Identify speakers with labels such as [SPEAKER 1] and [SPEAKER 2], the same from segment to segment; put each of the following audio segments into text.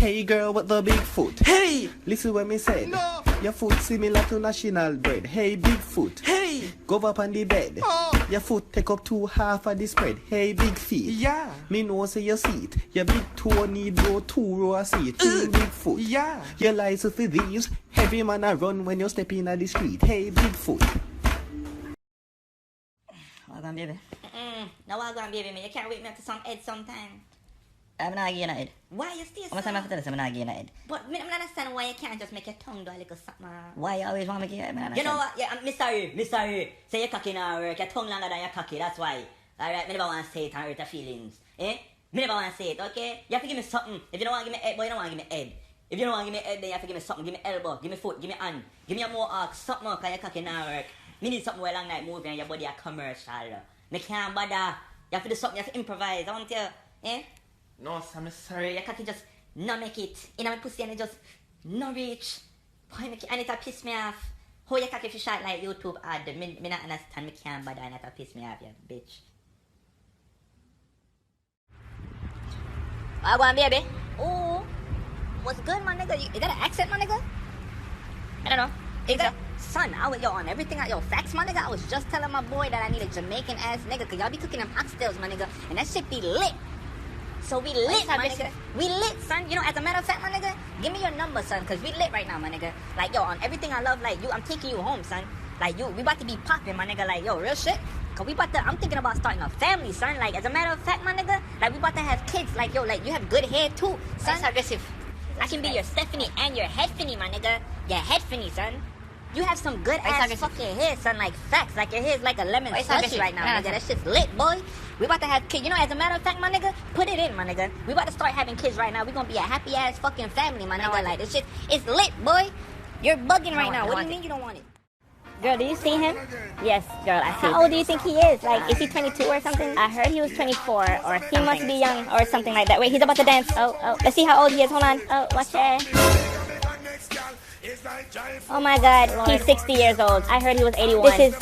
[SPEAKER 1] Hey girl with the big foot.
[SPEAKER 2] Hey!
[SPEAKER 1] Listen what me said.
[SPEAKER 2] No!
[SPEAKER 1] Your foot similar to national bread. Hey big foot.
[SPEAKER 2] Hey!
[SPEAKER 1] Go up on the bed.
[SPEAKER 2] Oh!
[SPEAKER 1] Your foot take up 2/2 of the spread. Hey big feet.
[SPEAKER 2] Yeah!
[SPEAKER 1] Me know say your seat. Your big toe need go 2 row of seat. Big foot.
[SPEAKER 2] Yeah!
[SPEAKER 1] Your license for these. Every man a run when you step in the street. Hey big foot.
[SPEAKER 3] Welcome, baby.
[SPEAKER 4] No, welcome, baby. Man. You can't wait me up to some Ed sometime.
[SPEAKER 3] I'm not getting it.
[SPEAKER 4] Why you still
[SPEAKER 3] How much time I have to tell us I'm not getting it?
[SPEAKER 4] But me, I don't understand why you can't just make your tongue do a little something.
[SPEAKER 3] Why you always want me to get it?
[SPEAKER 4] You know what? Yeah, I'm sorry. Say your cocky now work. Your tongue longer than your cocky. That's why. Alright, me never want to say it and hurt your feelings. Eh? Me never want to say it, okay? You have to give me something. If you don't want to give me head, boy, you don't want to give me head. If you don't want to give me head, then you have to give me something. Give me elbow, give me foot, give me hand. Give me a more arc, something more, because your cocky now work. Me need something where long night moving and your body a commercial. Me can't bother. You have to do something, you have to improvise. I want you, eh?
[SPEAKER 2] No, sir, I'm sorry.
[SPEAKER 4] Your cocky just no make it. In my pussy and it just no reach. Boy, and it a piss me off. How your cocky if you shot like YouTube ad? Me not understand. Me can't bother and it a piss me off, you bitch. I go on, baby. Oh, what's good, my nigga? Is that an accent, my nigga? I don't know. Is that son? I was on everything. Facts, my nigga. I was just telling my boy that I need a Jamaican ass nigga, cause y'all be cooking them oxtails, my nigga, and that shit be lit. So we lit, my nigga. We lit, son. You know, as a matter of fact, my nigga, give me your number, son, cause we lit right now, my nigga. Like, yo, on everything I love, like, you, I'm taking you home, son. Like, we about to be popping, my nigga. Like, yo, real shit. Cause I'm thinking about starting a family, son. Like, as a matter of fact, my nigga, like, we about to have kids. Like, yo, like, you have good hair, too, son. That's aggressive. I can be your Stephanie and your head finny, my nigga. Your head finny, son. You have some good ass fucking hair, son. Like, facts. Like, your hair is like a lemon slushy right now, nigga. That shit's lit, boy. We about to have kids. You know, as a matter of fact, my nigga, put it in, my nigga. We about to start having kids right now. We gonna be a happy ass fucking family, my nigga. Like, this shit is lit, boy. You're bugging right now. What do you mean you don't want it?
[SPEAKER 5] Girl, do you see him? Yes, girl, I see. How old do you think he is? Like, is he 22 or something? I heard he was 24, or he must be young, or something like that. Wait, he's about to dance. Oh. Let's see how old he is. Hold on. Oh, watch it. Oh my God, he's 60 years old. I heard he was 81. This is,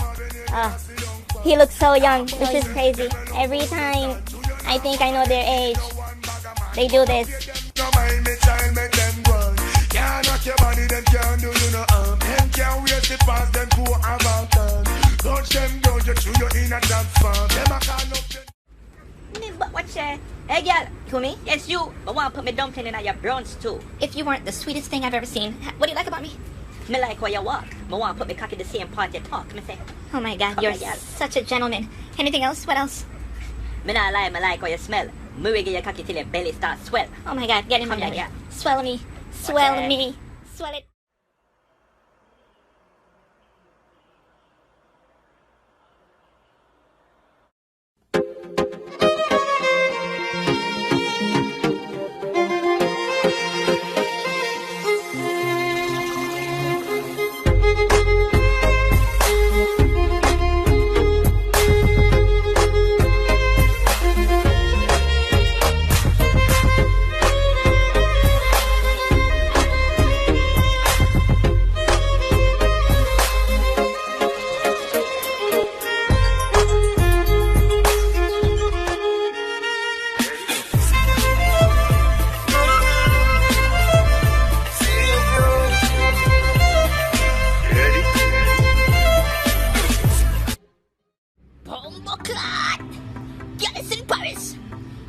[SPEAKER 5] he looks so young. This is crazy. Every time I think I know their age, they do this.
[SPEAKER 4] But watch it. Hey, girl, to me, it's you. I want to put me dumpling in at your brown stew. If you weren't the sweetest thing I've ever seen, what do you like about me? Me like where you walk. I want to put me cock in the same part you talk. Me say.
[SPEAKER 5] Oh my God, you're such a gentleman. Anything else? What else?
[SPEAKER 4] Me not lie, me like how you smell. Me will get your cocky till your belly starts swell.
[SPEAKER 5] Oh my God, get in my belly. Yeah. Swell me. Swell me. Swell it.
[SPEAKER 4] Gylisinparis.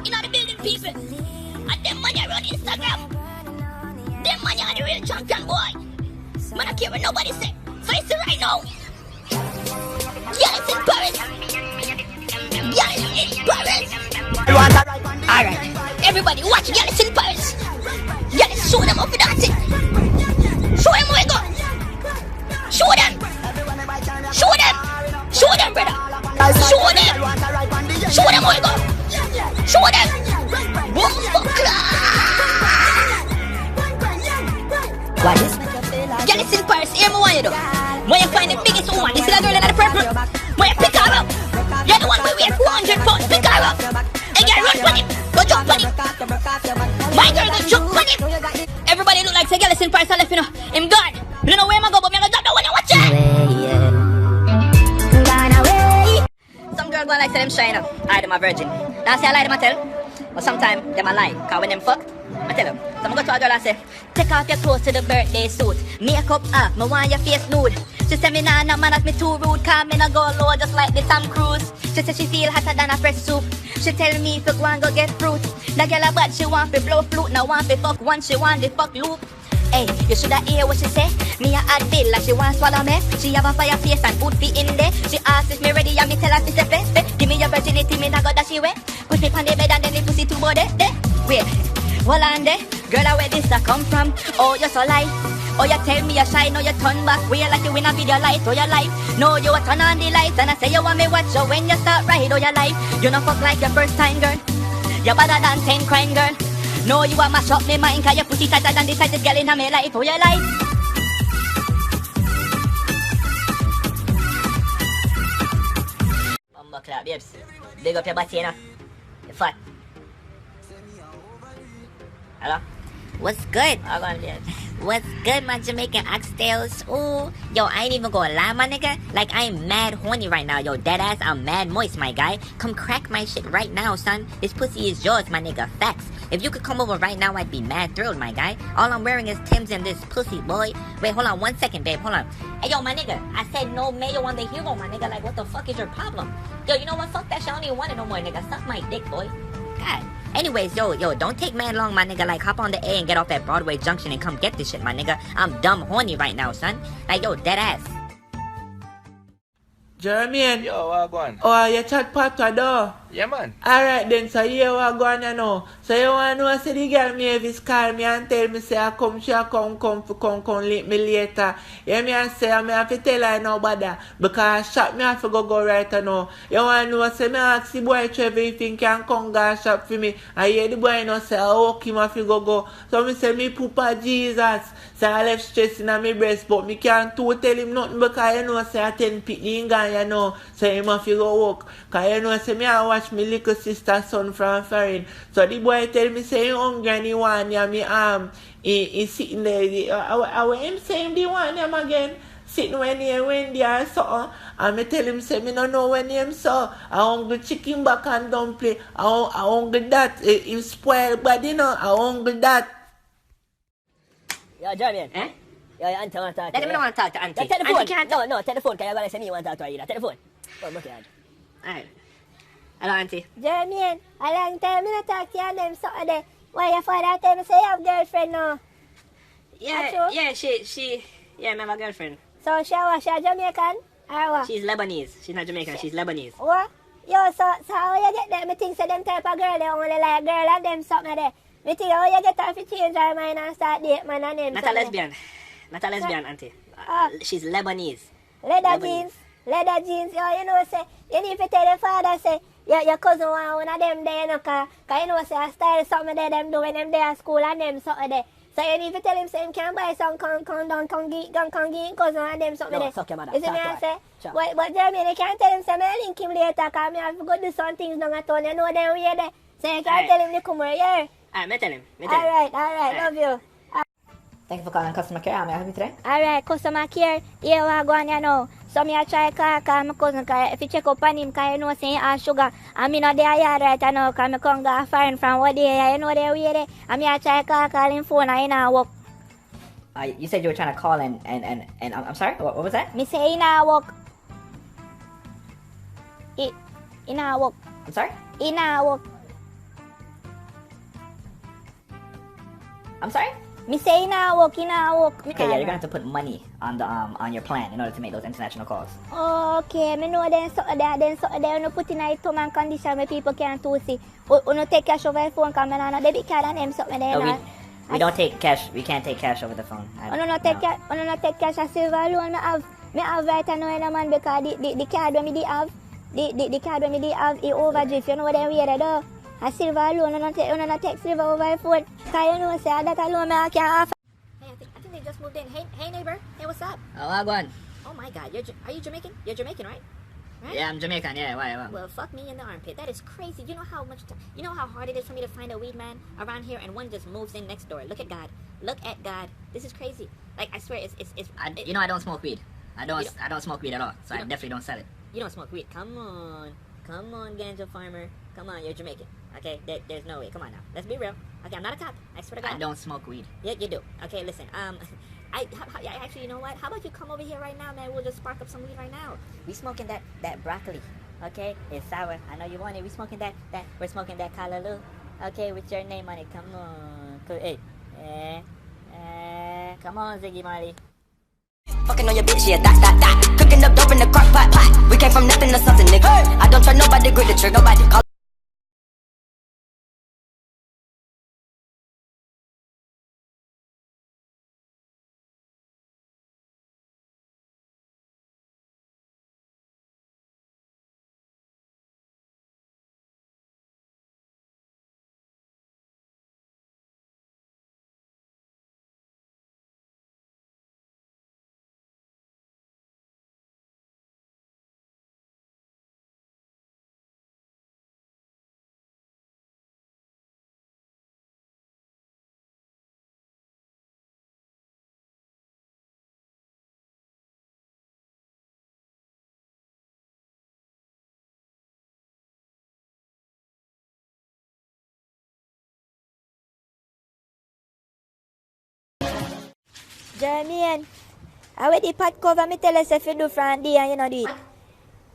[SPEAKER 4] You know the building people. And them man you run Instagram. Them man you are the real champion, boy. Man I care what nobody say. So it's right now. Gylisinparis. Gylisinparis. Alright. Everybody watch Gylisinparis. Gylis, show them up with that thing. Show them where you go. Show them. Show them. Show them, brother. Show them. Show them where you go. Show them. What is Gylisinparis? Here me want you do. When you find the biggest woman, this is a girl in the purple. When you pick her up, you're the one who weighs 400 pounds. Pick her up. Hey, girl, run for him. Go jump for him. My girl, go jump for him. Everybody look like say Gylisinparis are left, you know. Him gone. You don't know where I'm go, but I'm gonna drop the one you watch it. Some girl go like say them shy enough. I them a virgin. Now say I lie them a tell. But sometimes them a lie. Cause when them fuck, I tell him. So I'm gonna go to a girl and say, take off your clothes to the birthday suit. Makeup up, me want your face nude. She say me nah, no man at me too rude. Cause me no go low just like the Tom Cruise. She say she feel hotter than a fresh soup. She tell me if you go and go get fruit. The girl a bad, she want to blow flute. Now want to fuck one, she want the fuck loop. Hey, you shoulda hear what she say. Me a hot bill like she want swallow me. She have a fire face and food be in there. She ask if me ready and me tell her she say fe. Give me your virginity, me nah go dash away. Put me on the bed and then the pussy too body. Wait, hold on there. Girl, where this a come from? Oh, you so lie. Oh, you tell me you shy, no you turn back. Way like you win a video light, oh your life. No, you a turn on the lights and I say you want me watch you when you start right, oh your life. You no fuck like your first time, girl. You better than 10 crime, girl. No, you a mash up me mind, cause your pussy tighter than the tightest girl in my life, oh your life. Mama clap, babes. Big up your body, you know. You're fat. Hello?
[SPEAKER 3] What's good?
[SPEAKER 4] Hold on, babes.
[SPEAKER 3] What's good, my Jamaican oxtails? Ooh, yo, I ain't even gonna lie, my nigga. Like, I am mad horny right now, yo. Deadass, I'm mad moist, my guy. Come crack my shit right now, son. This pussy is yours, my nigga. Facts. If you could come over right now, I'd be mad thrilled, my guy. All I'm wearing is Tim's and this pussy, boy. Wait, hold on 1 second, babe. Hold on. Hey, yo, my nigga. I said no mayo on the hero, my nigga. Like, what the fuck is your problem? Yo, you know what? Fuck that shit. I don't even want it no more, nigga. Suck my dick, boy. God. Anyways, yo, don't take man long, my nigga. Like, hop on the A and get off at Broadway Junction and come get this shit, my nigga. I'm dumb horny right now, son. Like, yo, dead ass.
[SPEAKER 2] Jermaine.
[SPEAKER 6] Yo, what going?
[SPEAKER 2] Oh, you chat pata though?
[SPEAKER 6] Yeah, man.
[SPEAKER 2] Alright then, so here what going you know. So you want to know, say the girl Mavis call me and tell me say I come, she come link me later. You me and say I have to tell her nobody because shop me have to go right now. You want to know, say me ask the boy Trevor if he can come go shop for me. I hear the boy know say I walk him have to go. So me say me poopa Jesus. So I left stress in my breast but me can't tell him nothing because you know say I 10 picking gun you know. So him have to go walk. Because you know say me I watch my little sister's son from foreign. So the boy tell me say he hungry and he want ya me he sitting there. I him say him the one him again. Sitting when they are something. And me tell him say me no know when him saw. I hungry chicken back and dumpling. I hungry that. He spoiled body you know. I hungry that.
[SPEAKER 7] Yo, Jermaine.
[SPEAKER 4] Eh?
[SPEAKER 7] Yo, your auntie want to talk to
[SPEAKER 4] Let
[SPEAKER 7] you.
[SPEAKER 4] me want to talk to auntie.
[SPEAKER 7] Take the phone.
[SPEAKER 4] Auntie can't talk.
[SPEAKER 7] No, take the phone, because you're going to say me want to talk to her either. Take the phone. Oh, look at
[SPEAKER 4] Alright. Hello, auntie.
[SPEAKER 5] Jermaine, a long time I not talk to you and them Saturday. Why your father tell me say you have girlfriend now?
[SPEAKER 4] Yeah, she, I have a girlfriend.
[SPEAKER 5] So she Jamaican? Or what?
[SPEAKER 4] She's Lebanese. She's not Jamaican, she's Lebanese.
[SPEAKER 5] What? Yo, so how you get that? Me think say them type of girl, they only like girl and them something there. Me think how you get her to change her mind and start date man and them
[SPEAKER 4] Not a lesbian. Not a lesbian, auntie. She's Lebanese.
[SPEAKER 5] Leather jeans, yo, you know, say, you need to tell the father, say, your cousin want one of them there, you know, cause you know, say, I style something there, them do when them there at school and them something there. So you need to tell him, say, him can buy some, come give him cousin and them something
[SPEAKER 7] No,
[SPEAKER 5] there.
[SPEAKER 7] suck your mother,
[SPEAKER 5] You see me,
[SPEAKER 7] talk
[SPEAKER 5] I
[SPEAKER 7] to her.
[SPEAKER 5] say?
[SPEAKER 7] Sure.
[SPEAKER 5] But Jeremy, you can't tell him, say, I link him later, cause I have to go do some things down at town, you know them way there. So you can't tell him to come over here.
[SPEAKER 4] Alright, me tell him.
[SPEAKER 5] Alright, love you.
[SPEAKER 7] Thank you for calling customer care. How may I help you today?
[SPEAKER 5] Alright, customer care, here we go on, you know. So me a try call my cousin, cause if you check up on him, cause you know say he has sugar. And me not there yard right now, cause me come go foreign from what day, you know they way there. And me a try call him phone and he not work.
[SPEAKER 7] You said you were trying to call and I'm sorry? What was that?
[SPEAKER 5] Me say he not work. He not work.
[SPEAKER 7] I'm sorry?
[SPEAKER 5] He not work.
[SPEAKER 7] I'm sorry?
[SPEAKER 5] Me say he not work.
[SPEAKER 7] Okay, yeah, you're gonna have to put money on the on your plan in order to make those international calls.
[SPEAKER 5] Okay, me know then so there no put in a term and condition where people can't to see. No take cash over the phone, cause me no debit card and them something there.
[SPEAKER 7] We don't take cash. We can't take cash over the phone.
[SPEAKER 5] No take cash a silver loan. Me have right now in a man because the card when me have the card when me have it overdrift. You know what they wear though. A silver loan, no take silver over the phone. Cause you know say that alone me can't offer.
[SPEAKER 8] Hey, I think they just moved in. Hey neighbor. Hey, what's up?
[SPEAKER 4] Oh, what going?
[SPEAKER 8] Oh my God, are you Jamaican? You're Jamaican, right? Right?
[SPEAKER 4] Yeah, I'm Jamaican, yeah, why?
[SPEAKER 8] Well, fuck me in the armpit. That is crazy. You know how hard it is for me to find a weed man around here, and one just moves in next door. Look at God. This is crazy. Like I swear,
[SPEAKER 4] You know I don't smoke weed. I don't smoke weed at all, so I definitely don't sell it.
[SPEAKER 8] You don't smoke weed. Come on, ganja farmer. Come on, you're Jamaican. Okay, there's no way. Come on now. Let's be real. Okay, I'm not a cop. I swear to God.
[SPEAKER 7] I don't smoke weed.
[SPEAKER 8] Yeah, you do. Okay, listen. Actually, you know what? How about you come over here right now, man? We'll just spark up some weed right now. We smoking that broccoli. Okay, it's sour. I know you want it. We smoking we're smoking that callaloo. Okay, with your name on it. Come on. Hey. Come on, Ziggy Marley.
[SPEAKER 6] Fucking on your bitch, yeah, that. Cooking up dope in the crock pot. We came from nothing to something, nigga. I don't try nobody, grip the trick, nobody call.
[SPEAKER 5] Jermaine, I wear the pot cover, me tell us if you do from there and you know do it.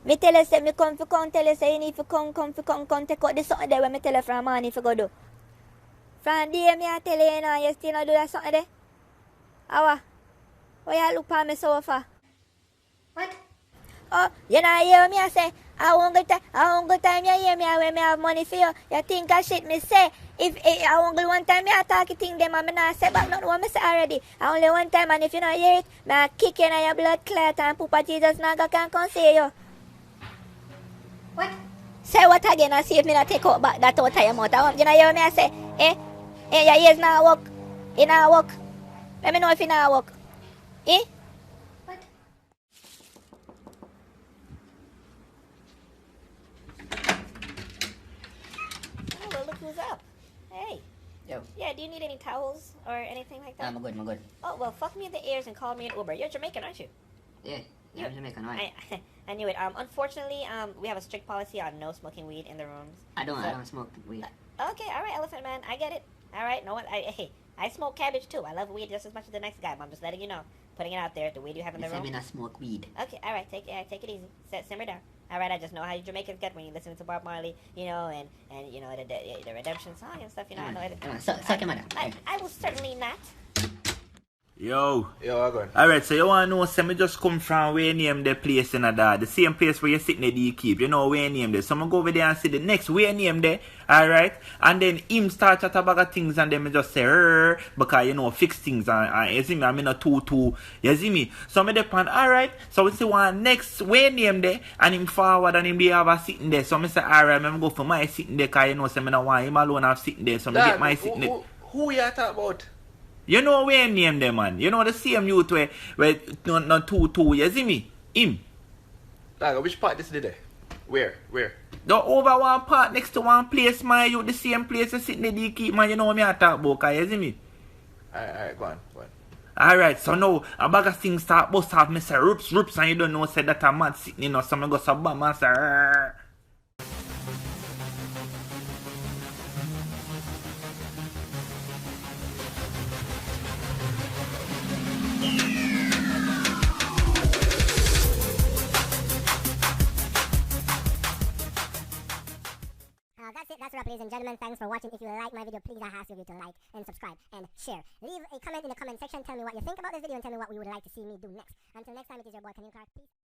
[SPEAKER 5] Me tell us if me come for come, tell us you need to come take out the something there when me tell you from morning if you go do. From there me I tell you, you still not do that something there? How? Why you look for me so far?
[SPEAKER 8] What?
[SPEAKER 5] Oh, you know hear me I say, I won't go time you hear me when me have money for you. You think of shit me say. If I won't go one time me I talk thing them and me not say back nothing what me say already. I only one time and if you not hear it, me I kick you in your blood clot and Papa Jesus Naga can come see you.
[SPEAKER 8] What?
[SPEAKER 5] Say what again and see if me not take out back that out of your mouth. You know hear me I say, your ears not work. It not work. Let me know if it not work.
[SPEAKER 8] What?
[SPEAKER 5] Oh, well, look who's up. Hey.
[SPEAKER 7] Yo.
[SPEAKER 5] Yeah, do you need any towels or anything like that?
[SPEAKER 7] I'm good, I'm good.
[SPEAKER 5] Oh, well, fuck me in the ears and call me an Uber. You're Jamaican, aren't you?
[SPEAKER 7] Yeah, I'm Jamaican, right?
[SPEAKER 5] I knew it. Unfortunately, we have a strict policy on no smoking weed in the rooms.
[SPEAKER 7] I don't smoke weed.
[SPEAKER 5] Okay, all right, Elephant Man, I get it. All right, no one. Hey, I smoke cabbage too. I love weed just as much as the next guy. I'm just letting you know, putting it out there. The weed you have in the room.
[SPEAKER 7] Me not smoke weed.
[SPEAKER 5] Okay, all right, take it easy. Simmer down. All right, I just know how you Jamaicans get when you listen to Bob Marley, you know, and you know the redemption song and stuff. You know, I know it.
[SPEAKER 7] Suck him out.
[SPEAKER 5] I will certainly not.
[SPEAKER 2] Yo,
[SPEAKER 1] I go on.
[SPEAKER 2] alright, so you want to know, say me just come from where you name the place in the same place where you sitting there, you keep, you know where you name there. So I'm go over there and see the next where you name there, alright? And then him start chat about things and then me just say, because you know, fix things and you see me, I'm in a 2-2, you see me? So me depend, alright, so we see one next where you name there, and him forward and him be have a sitting there. So me say, alright, I'm go for my sitting there, because you know, say me don't want him alone have sitting there, so me get my sitting there.
[SPEAKER 1] Who you talk about?
[SPEAKER 2] You know where him name them, man. You know the same youth where no 2-2, you see me? Him.
[SPEAKER 1] Like, which part this did Where?
[SPEAKER 2] The over one part next to one place, man. You the same place you sitting there, you keep, man. You know what me I talk about, cause you see me?
[SPEAKER 1] Alright, go on.
[SPEAKER 2] Alright, so now a bag of things start bust off me say roops, and you don't know say that a man sitting, you know, so me go so bam and say
[SPEAKER 9] That's a wrap, ladies and gentlemen. Thanks for watching. If you like my video, please I ask you to like and subscribe and share. Leave a comment in the comment section. Tell me what you think about this video and tell me what you would like to see me do next. Until next time, it is your boy Unclear. Peace.